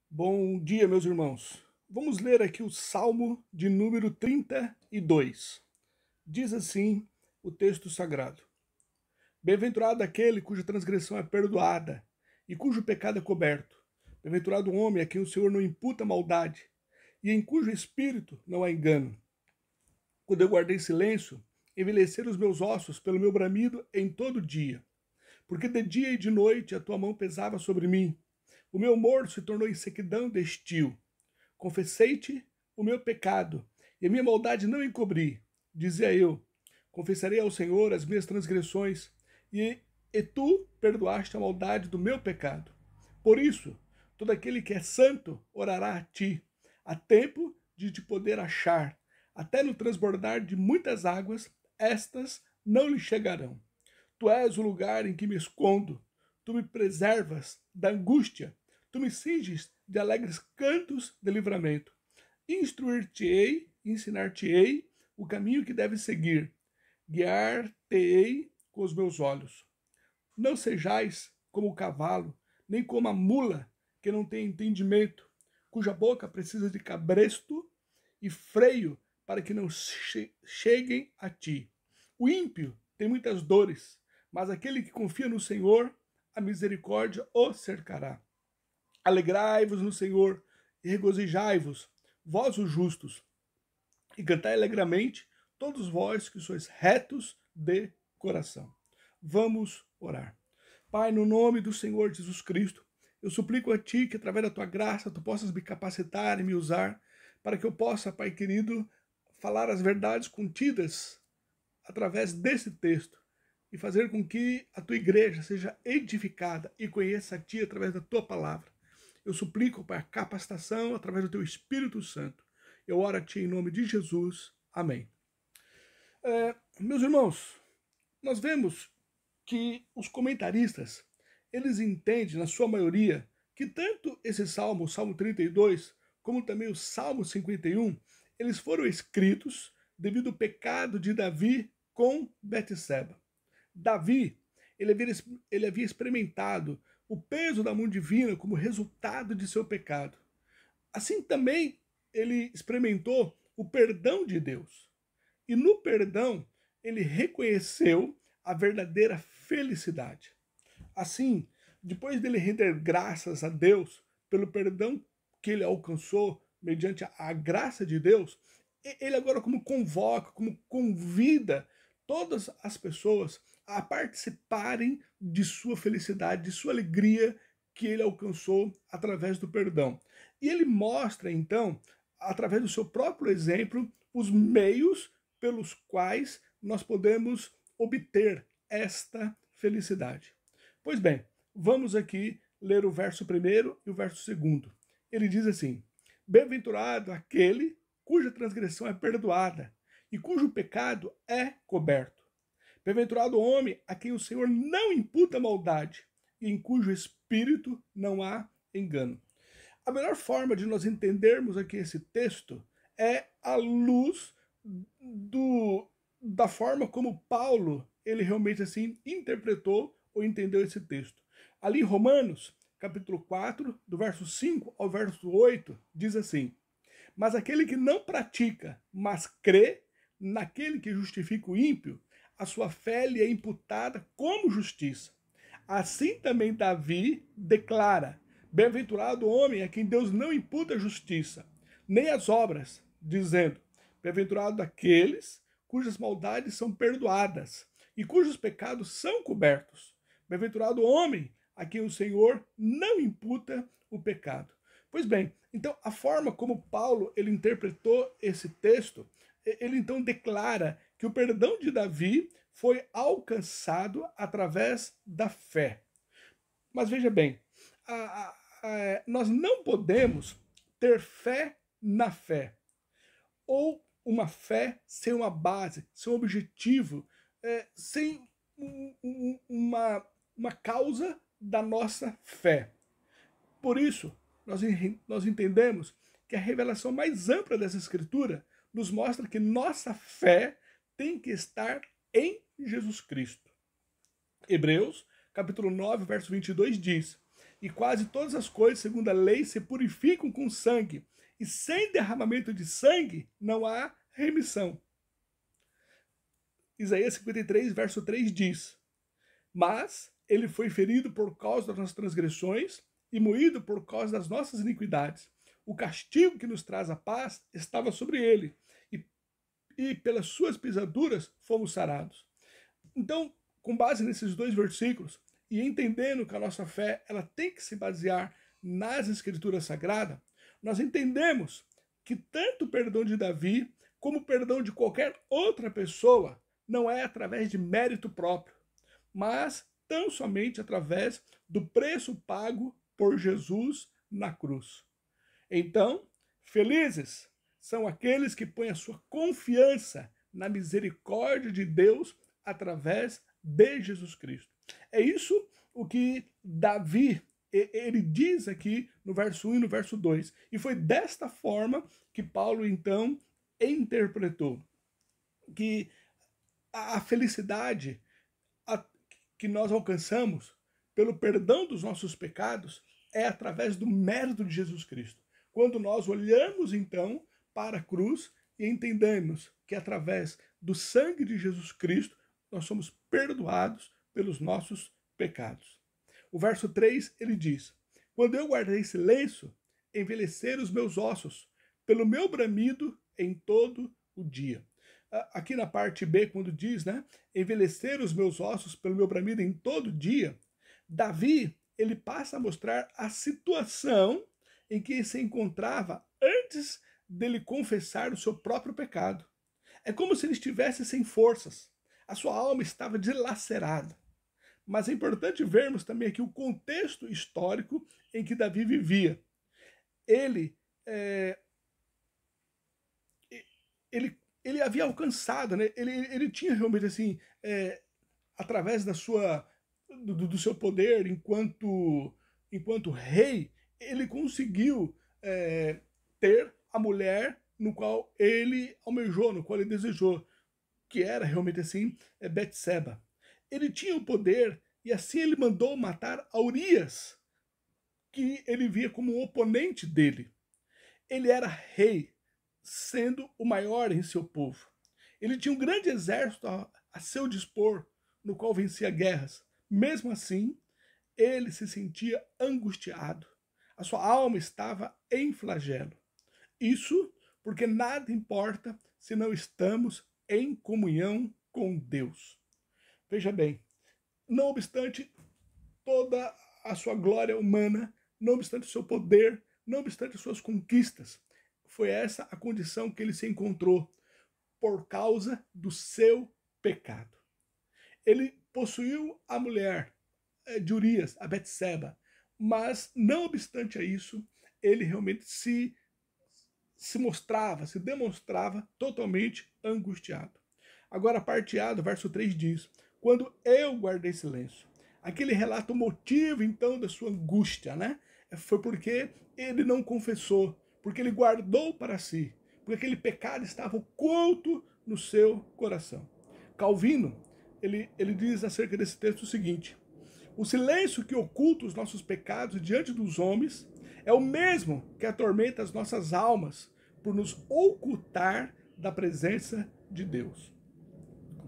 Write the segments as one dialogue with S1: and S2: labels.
S1: Bom dia, meus irmãos. Vamos ler aqui o Salmo de número 32. Diz assim o texto sagrado: Bem-aventurado aquele cuja transgressão é perdoada e cujo pecado é coberto. Bem-aventurado o homem a quem o Senhor não imputa maldade e em cujo espírito não há engano. Quando eu guardei silêncio, envelheceram os meus ossos pelo meu bramido em todo dia. Porque de dia e de noite a tua mão pesava sobre mim. O meu humor se tornou em sequidão de estio. Confessei-te o meu pecado, e a minha maldade não encobri. Dizia eu: Confessarei ao Senhor as minhas transgressões, e tu perdoaste a maldade do meu pecado. Por isso, todo aquele que é santo orará a ti. Há tempo de te poder achar. Até no transbordar de muitas águas, estas não lhe chegarão. Tu és o lugar em que me escondo. Tu me preservas da angústia. Tu me cinges de alegres cantos de livramento. Instruir-te-ei, ensinar-te-ei o caminho que deves seguir. Guiar-te-ei com os meus olhos. Não sejais como o cavalo, nem como a mula, que não tem entendimento, cuja boca precisa de cabresto e freio para que não cheguem a ti. O ímpio tem muitas dores, mas aquele que confia no Senhor, a misericórdia o cercará. Alegrai-vos no Senhor e regozijai-vos, vós os justos, e cantai alegremente, todos vós que sois retos de coração. Vamos orar. Pai, no nome do Senhor Jesus Cristo, eu suplico a Ti que, através da Tua graça, Tu possas me capacitar e me usar para que eu possa, Pai querido, falar as verdades contidas através desse texto e fazer com que a Tua igreja seja edificada e conheça a Ti através da Tua palavra. Eu suplico, Pai, a capacitação através do Teu Espírito Santo. Eu oro a Ti em nome de Jesus. Amém. Meus irmãos, nós vemos que os comentaristas, eles entendem, na sua maioria, que tanto esse Salmo, o Salmo 32, como também o Salmo 51, eles foram escritos devido ao pecado de Davi com Betseba. Davi, ele havia experimentado o peso da mão divina como resultado de seu pecado. Assim também ele experimentou o perdão de Deus. E no perdão, ele reconheceu a verdadeira felicidade. Assim, depois dele render graças a Deus pelo perdão que ele alcançou mediante a graça de Deus, ele agora como convoca, como convida todas as pessoas a participarem de sua felicidade, de sua alegria que ele alcançou através do perdão. E ele mostra então, através do seu próprio exemplo, os meios pelos quais nós podemos obter esta felicidade. Pois bem, vamos aqui ler o verso primeiro e o verso segundo. Ele diz assim: Bem-aventurado aquele cuja transgressão é perdoada e cujo pecado é coberto. Bem-aventurado o homem a quem o Senhor não imputa maldade e em cujo espírito não há engano. A melhor forma de nós entendermos aqui esse texto é à luz da forma como Paulo ele realmente assim interpretou ou entendeu esse texto. Ali em Romanos, capítulo 4, do verso 5 ao verso 8, diz assim: Mas aquele que não pratica, mas crê naquele que justifica o ímpio, a sua fé lhe é imputada como justiça. Assim também Davi declara: Bem-aventurado o homem a quem Deus não imputa justiça, nem as obras, dizendo: Bem-aventurado aqueles cujas maldades são perdoadas e cujos pecados são cobertos. Bem-aventurado o homem a quem o Senhor não imputa o pecado. Pois bem, então a forma como Paulo ele interpretou esse texto, ele então declara que o perdão de Davi foi alcançado através da fé. Mas veja bem, nós não podemos ter fé na fé, ou uma fé sem uma base, sem um objetivo, sem uma causa da nossa fé. Por isso, nós entendemos que a revelação mais ampla dessa escritura nos mostra que nossa fé tem que estar em Jesus Cristo. Hebreus, capítulo 9, verso 22 diz: e quase todas as coisas, segundo a lei, se purificam com sangue, e sem derramamento de sangue não há remissão. Isaías 53, verso 3 diz: mas ele foi ferido por causa das nossas transgressões e moído por causa das nossas iniquidades. O castigo que nos traz a paz estava sobre ele, e pelas suas pisaduras fomos sarados. Então, com base nesses dois versículos, e entendendo que a nossa fé ela tem que se basear nas Escrituras Sagradas, nós entendemos que tanto o perdão de Davi, como o perdão de qualquer outra pessoa, não é através de mérito próprio, mas tão somente através do preço pago por Jesus na cruz. Então, felizes são aqueles que põem a sua confiança na misericórdia de Deus através de Jesus Cristo. É isso o que Davi, ele diz aqui no verso 1 e no verso 2. E foi desta forma que Paulo, então, interpretou que a felicidade que nós alcançamos pelo perdão dos nossos pecados é através do mérito de Jesus Cristo. Quando nós olhamos, então, para a cruz e entendemos que através do sangue de Jesus Cristo nós somos perdoados pelos nossos pecados. O verso 3, ele diz: quando eu guardei silêncio, envelheceram os meus ossos, pelo meu bramido em todo o dia. Aqui na parte B, quando diz, né, envelheceram os meus ossos pelo meu bramido em todo dia, Davi, ele passa a mostrar a situação em que se encontrava antes dele confessar o seu próprio pecado. É como se ele estivesse sem forças. A sua alma estava dilacerada. Mas é importante vermos também aqui o contexto histórico em que Davi vivia. Ele havia alcançado, né? Ele tinha realmente assim, através do seu poder enquanto rei, ele conseguiu ter a mulher no qual ele almejou, no qual ele desejou, que era realmente assim, Betseba. Ele tinha o poder e assim ele mandou matar a Urias, que ele via como um oponente dele. Ele era rei, sendo o maior em seu povo. Ele tinha um grande exército a seu dispor, no qual vencia guerras. Mesmo assim, ele se sentia angustiado. A sua alma estava em flagelo. Isso porque nada importa se não estamos em comunhão com Deus. Veja bem, não obstante toda a sua glória humana, não obstante o seu poder, não obstante as suas conquistas, foi essa a condição que ele se encontrou por causa do seu pecado. Ele possuiu a mulher de Urias, a Betseba, mas não obstante a isso, ele realmente se demonstrava totalmente angustiado. Agora, a parte A do verso 3 diz: quando eu guardei silêncio. Aqui ele relata o motivo, então, da sua angústia, né? Foi porque ele não confessou, porque ele guardou para si, porque aquele pecado estava oculto no seu coração. Calvino, ele diz acerca desse texto o seguinte: o silêncio que oculta os nossos pecados diante dos homens é o mesmo que atormenta as nossas almas por nos ocultar da presença de Deus.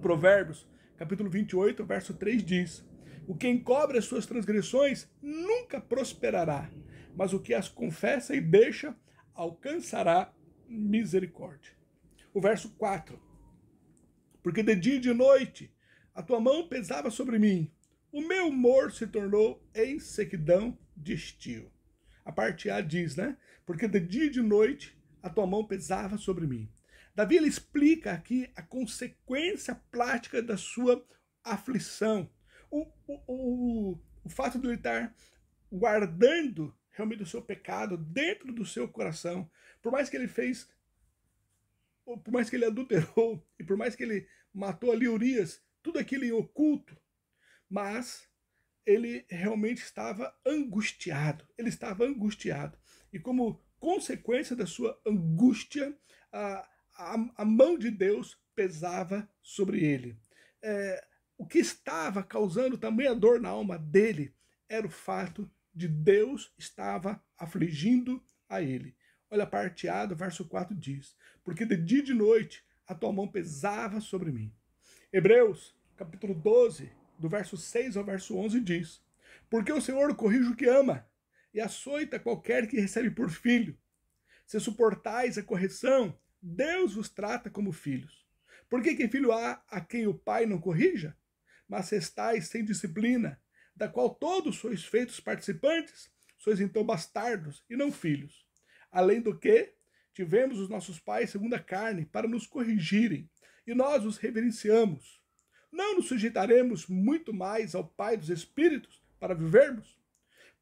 S1: Provérbios, capítulo 28, verso 3 diz: o que encobre as suas transgressões nunca prosperará, mas o que as confessa e deixa alcançará misericórdia. O verso 4: porque de dia e de noite a tua mão pesava sobre mim, o meu humor se tornou em sequidão de estio. A parte A diz, né? Porque de dia e de noite a tua mão pesava sobre mim. Davi ele explica aqui a consequência prática da sua aflição. O fato de ele estar guardando realmente o seu pecado dentro do seu coração, por mais que ele fez, por mais que ele adulterou, e por mais que ele matou ali Urias, tudo aquilo em oculto, mas ele realmente estava angustiado. Ele estava angustiado. E como consequência da sua angústia, a mão de Deus pesava sobre ele. O que estava causando tamanha dor na alma dele era o fato de Deus estava afligindo a ele. Olha a parte A do verso 4 diz: porque de dia e de noite a tua mão pesava sobre mim. Hebreus, capítulo 12, do verso 6 ao verso 11 diz: porque o Senhor corrige o que ama e açoita qualquer que recebe por filho. Se suportais a correção, Deus vos trata como filhos. Porque que filho há a quem o pai não corrija? Mas se estáis sem disciplina, da qual todos sois feitos participantes, sois então bastardos e não filhos. Além do que, tivemos os nossos pais segundo a carne para nos corrigirem, e nós os reverenciamos. Não nos sujeitaremos muito mais ao Pai dos Espíritos para vivermos?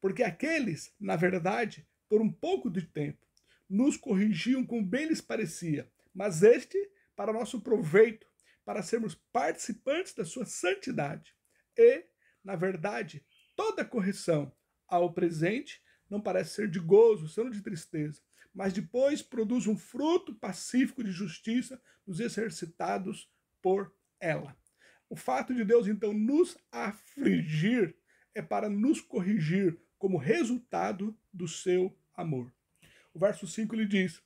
S1: Porque aqueles, na verdade, por um pouco de tempo, nos corrigiam como bem lhes parecia, mas este para nosso proveito, para sermos participantes da sua santidade. E, na verdade, toda correção ao presente não parece ser de gozo, sendo de tristeza, mas depois produz um fruto pacífico de justiça nos exercitados por ela. O fato de Deus, então, nos afligir é para nos corrigir como resultado do seu amor. O verso 5 ele diz: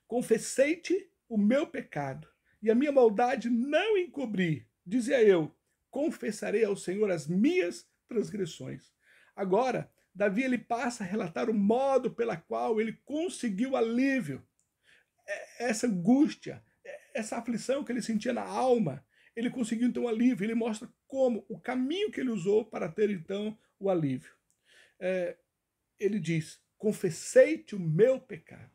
S1: confessei-te o meu pecado, e a minha maldade não encobri. Dizia eu: confessarei ao Senhor as minhas transgressões. Agora, Davi ele passa a relatar o modo pela qual ele conseguiu alívio. Essa angústia, essa aflição que ele sentia na alma, ele conseguiu então alívio. Ele mostra como, o caminho que ele usou para ter então o alívio. Ele diz: confessei-te o meu pecado,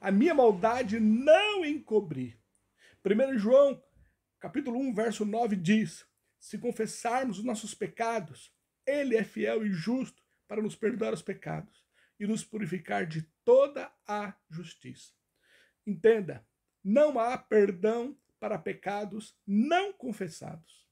S1: a minha maldade não encobri. 1 João, capítulo 1, verso 9 diz: se confessarmos os nossos pecados, ele é fiel e justo para nos perdoar os pecados e nos purificar de toda a justiça. Entenda, não há perdão para pecados não confessados.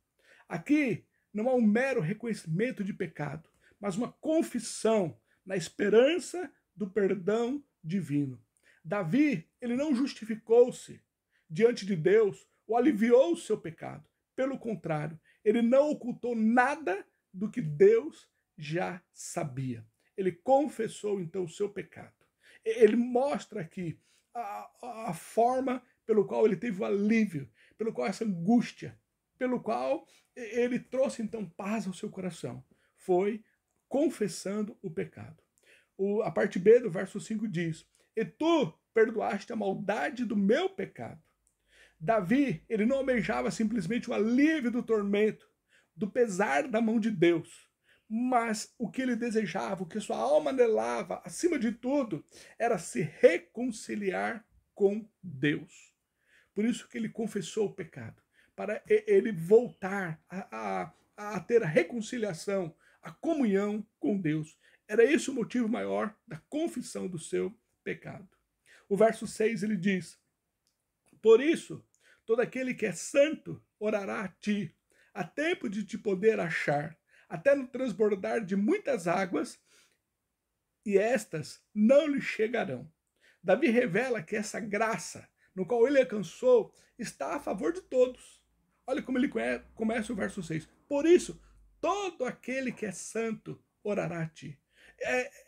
S1: Aqui não há um mero reconhecimento de pecado, mas uma confissão na esperança do perdão divino. Davi, ele não justificou-se diante de Deus ou aliviou o seu pecado. Pelo contrário, ele não ocultou nada do que Deus já sabia. Ele confessou então o seu pecado. Ele mostra aqui a forma pelo qual ele teve o alívio, pelo qual essa angústia, pelo qual ele trouxe então paz ao seu coração. Foi confessando o pecado. A parte B do verso 5 diz: e tu perdoaste a maldade do meu pecado. Davi, ele não almejava simplesmente o alívio do tormento, do pesar da mão de Deus, mas o que ele desejava, o que sua alma anelava, acima de tudo, era se reconciliar com Deus. Por isso que ele confessou o pecado, para ele voltar a ter a reconciliação, a comunhão com Deus. Era esse o motivo maior da confissão do seu pecado. O verso 6 ele diz: por isso, todo aquele que é santo orará a ti, a tempo de te poder achar, até no transbordar de muitas águas, e estas não lhe chegarão. Davi revela que essa graça, no qual ele alcançou, está a favor de todos. Olha como ele começa o verso 6. Por isso, todo aquele que é santo orará a ti.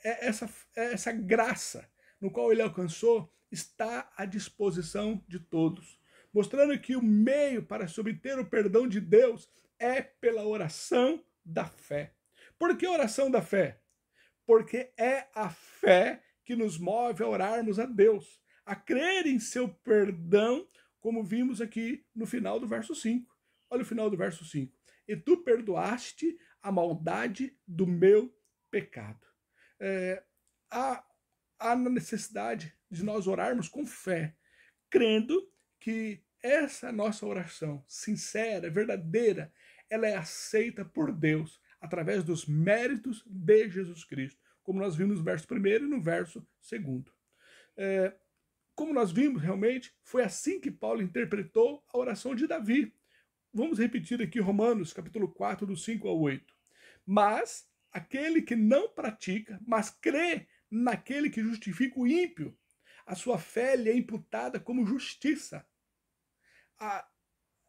S1: Essa graça no qual ele alcançou está à disposição de todos, mostrando que o meio para se obter o perdão de Deus é pela oração da fé. Por que oração da fé? Porque é a fé que nos move a orarmos a Deus, a crer em seu perdão, como vimos aqui no final do verso 5. Olha o final do verso 5. E tu perdoaste a maldade do meu pecado. Há necessidade de nós orarmos com fé, crendo que essa nossa oração sincera, verdadeira, ela é aceita por Deus através dos méritos de Jesus Cristo, como nós vimos no verso 1 e no verso 2. Como nós vimos, realmente, foi assim que Paulo interpretou a oração de Davi. Vamos repetir aqui Romanos, capítulo 4, do 5 ao 8. Mas aquele que não pratica, mas crê naquele que justifica o ímpio, a sua fé lhe é imputada como justiça.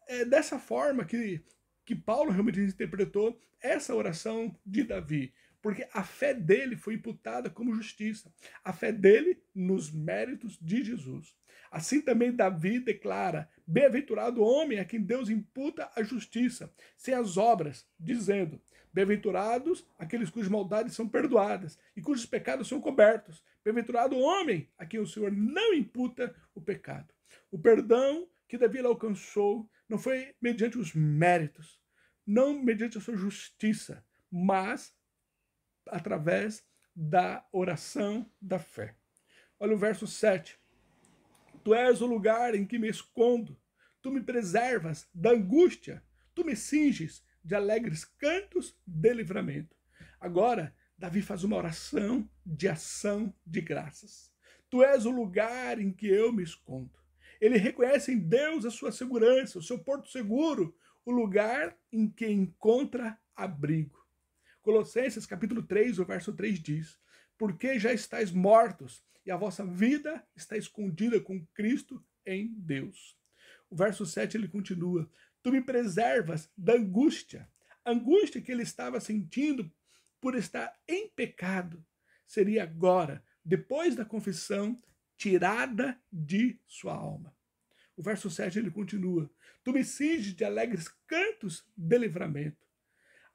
S1: É dessa forma que Paulo realmente interpretou essa oração de Davi. porque a fé dele foi imputada como justiça. A fé dele nos méritos de Jesus. Assim também Davi declara: bem-aventurado o homem a quem Deus imputa a justiça, sem as obras, dizendo: bem-aventurados aqueles cujas maldades são perdoadas e cujos pecados são cobertos. Bem-aventurado o homem a quem o Senhor não imputa o pecado. O perdão que Davi alcançou não foi mediante os méritos, não mediante a sua justiça, mas através da oração da fé. Olha o verso 7. Tu és o lugar em que me escondo, tu me preservas da angústia, tu me cinges de alegres cantos de livramento. Agora, Davi faz uma oração de ação de graças. Tu és o lugar em que eu me escondo. Ele reconhece em Deus a sua segurança, o seu porto seguro, o lugar em que encontra abrigo. Colossenses capítulo 3, o verso 3 diz: porque já estáis mortos e a vossa vida está escondida com Cristo em Deus. O verso 7 ele continua: tu me preservas da angústia. A angústia que ele estava sentindo por estar em pecado seria agora, depois da confissão, tirada de sua alma. O verso 7 ele continua: tu me cinges de alegres cantos de livramento.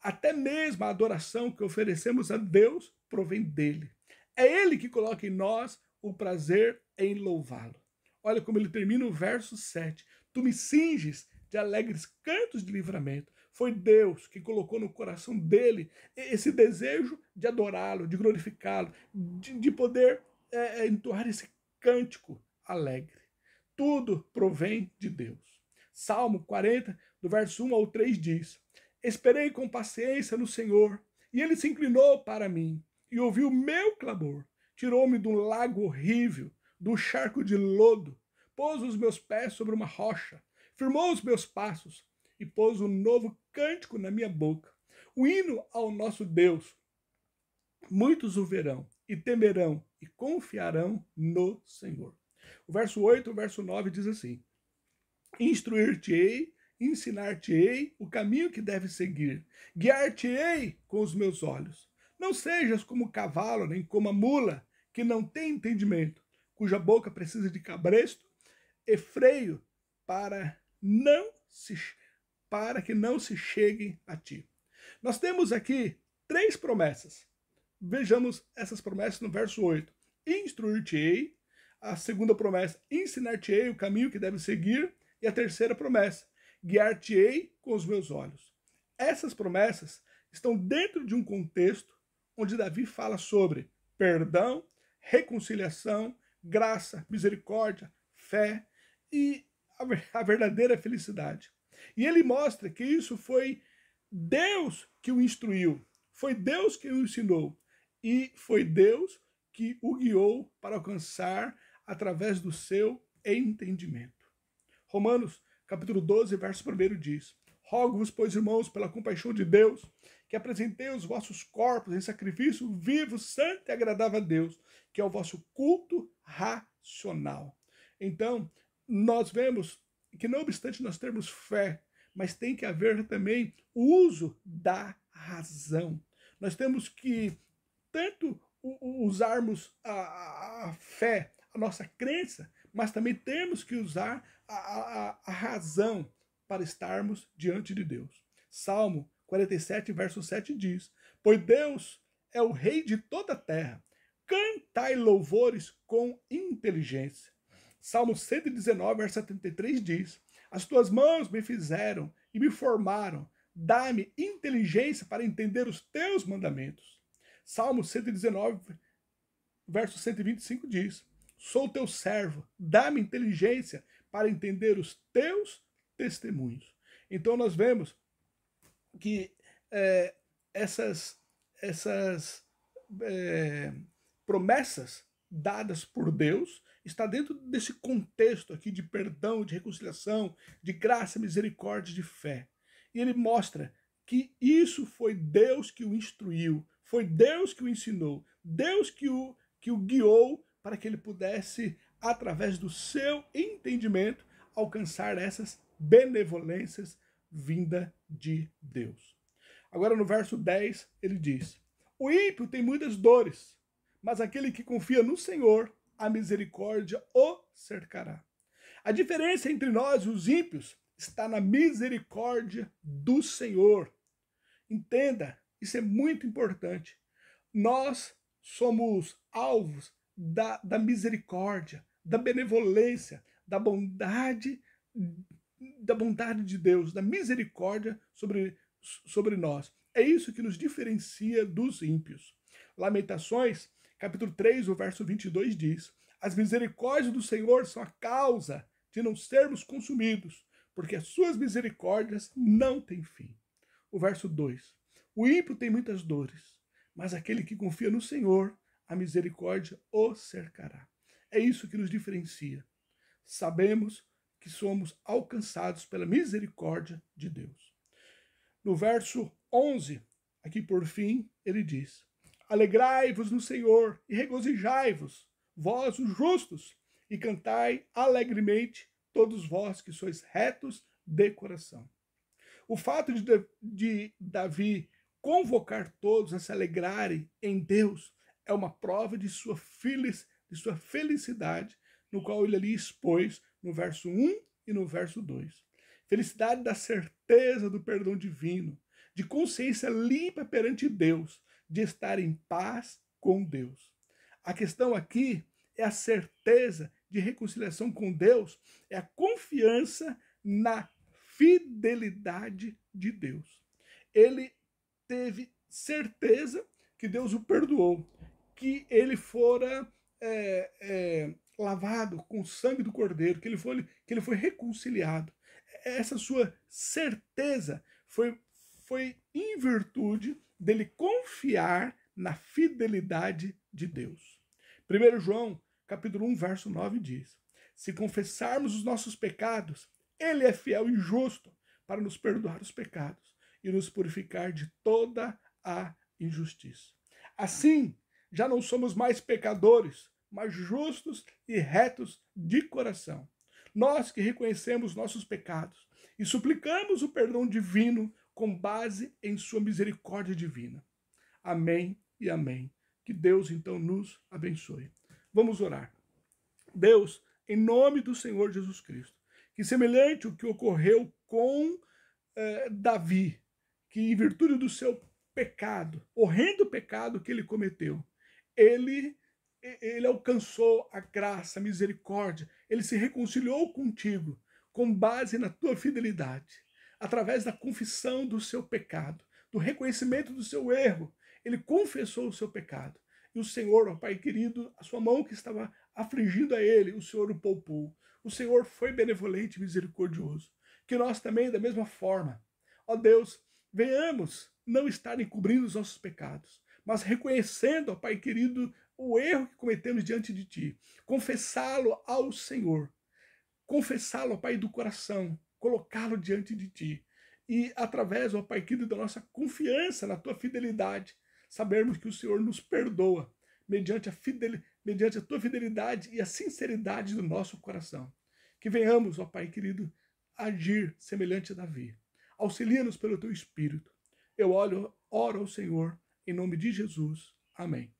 S1: Até mesmo a adoração que oferecemos a Deus provém dele. É ele que coloca em nós o prazer em louvá-lo. Olha como ele termina o verso 7. Tu me cinges de alegres cantos de livramento. Foi Deus que colocou no coração dele esse desejo de adorá-lo, de glorificá-lo, de poder entoar esse cântico alegre. Tudo provém de Deus. Salmo 40, do verso 1 ao 3 diz: esperei com paciência no Senhor, e ele se inclinou para mim, e ouviu o meu clamor. Tirou-me de um lago horrível, do charco de lodo, pôs os meus pés sobre uma rocha, firmou os meus passos, e pôs um novo cântico na minha boca. O hino ao nosso Deus. Muitos o verão, e temerão, e confiarão no Senhor. O verso 8, o verso 9 diz assim: instruir-te-ei, ensinar-te-ei o caminho que deves seguir, guiar-te-ei com os meus olhos. Não sejas como o cavalo, nem como a mula, que não tem entendimento, cuja boca precisa de cabresto e freio para que não se chegue a ti. Nós temos aqui 3 promessas. Vejamos essas promessas no verso 8. Instruir-te-ei. A segunda promessa: ensinar-te-ei o caminho que deve seguir. E a terceira promessa: guiar-te-ei com os meus olhos. Essas promessas estão dentro de um contexto onde Davi fala sobre perdão, reconciliação, graça, misericórdia, fé e a verdadeira felicidade. E ele mostra que isso foi Deus que o instruiu, foi Deus que o ensinou e foi Deus que o guiou para alcançar através do seu entendimento. Romanos capítulo 12, verso 1 diz: rogo-vos, pois, irmãos, pela compaixão de Deus, que apresentei os vossos corpos em sacrifício vivo, santo e agradável a Deus, que é o vosso culto racional. Então, nós vemos que não obstante nós termos fé, mas tem que haver também o uso da razão. Nós temos que tanto usarmos a fé, a nossa crença, mas também temos que usar a razão para estarmos diante de Deus. Salmo 47, verso 7 diz: pois Deus é o rei de toda a terra, cantai louvores com inteligência. Salmo 119, verso 73 diz: as tuas mãos me fizeram e me formaram, dá-me inteligência para entender os teus mandamentos. Salmo 119, verso 125 diz: sou teu servo, dá-me inteligência para entender os teus testemunhos. Então nós vemos que essas promessas dadas por Deus está dentro desse contexto aqui de perdão, de reconciliação, de graça, misericórdia, de fé. E ele mostra que isso foi Deus que o instruiu, foi Deus que o ensinou, Deus que o guiou para que ele pudesse, através do seu entendimento, alcançar essas benevolências vinda de Deus. Agora no verso 10 ele diz: O ímpio tem muitas dores, mas aquele que confia no Senhor, a misericórdia o cercará. A diferença entre nós e os ímpios está na misericórdia do Senhor. Entenda, isso é muito importante. Nós somos alvos da misericórdia, da benevolência, da bondade de Deus, da misericórdia sobre nós. É isso que nos diferencia dos ímpios. Lamentações, capítulo 3, o verso 22 diz: as misericórdias do Senhor são a causa de não sermos consumidos, porque as suas misericórdias não têm fim. O verso 2: o ímpio tem muitas dores, mas aquele que confia no Senhor, a misericórdia o cercará. É isso que nos diferencia. Sabemos que somos alcançados pela misericórdia de Deus. No verso 11, aqui por fim, ele diz: alegrai-vos no Senhor e regozijai-vos, vós os justos, e cantai alegremente, todos vós que sois retos de coração. O fato de Davi convocar todos a se alegrarem em Deus é uma prova de sua felicidade, no qual ele ali expôs no verso 1 e no verso 2. Felicidade da certeza do perdão divino, de consciência limpa perante Deus, de estar em paz com Deus. A questão aqui é a certeza de reconciliação com Deus, é a confiança na fidelidade de Deus. Ele teve certeza que Deus o perdoou, que ele fora lavado com o sangue do Cordeiro, que ele foi reconciliado. Essa sua certeza foi em virtude dele confiar na fidelidade de Deus. 1 João, capítulo 1, verso 9 diz: se confessarmos os nossos pecados, ele é fiel e justo para nos perdoar os pecados e nos purificar de toda a injustiça. Assim, já não somos mais pecadores, mas justos e retos de coração. Nós que reconhecemos nossos pecados e suplicamos o perdão divino com base em sua misericórdia divina. Amém e amém. Que Deus então nos abençoe. Vamos orar. Deus, em nome do Senhor Jesus Cristo, que semelhante ao que ocorreu com Davi, que em virtude do seu pecado, horrendo pecado que ele cometeu, ele alcançou a graça, a misericórdia, ele se reconciliou contigo com base na tua fidelidade, através da confissão do seu pecado, do reconhecimento do seu erro, ele confessou o seu pecado. E o Senhor, ó Pai querido, a sua mão que estava afligindo a ele, o Senhor o poupou. O Senhor foi benevolente e misericordioso. Que nós também, da mesma forma, ó Deus, venhamos não estar encobrindo os nossos pecados, mas reconhecendo, ó Pai querido, o erro que cometemos diante de Ti, confessá-lo ao Senhor, confessá-lo, ó Pai, do coração, colocá-lo diante de Ti, e através, ó Pai querido, da nossa confiança na Tua fidelidade, sabermos que o Senhor nos perdoa, mediante a Tua fidelidade e a sinceridade do nosso coração. Que venhamos, ó Pai querido, agir semelhante a Davi. Auxilia-nos pelo Teu Espírito. Eu oro ao Senhor, em nome de Jesus. Amém.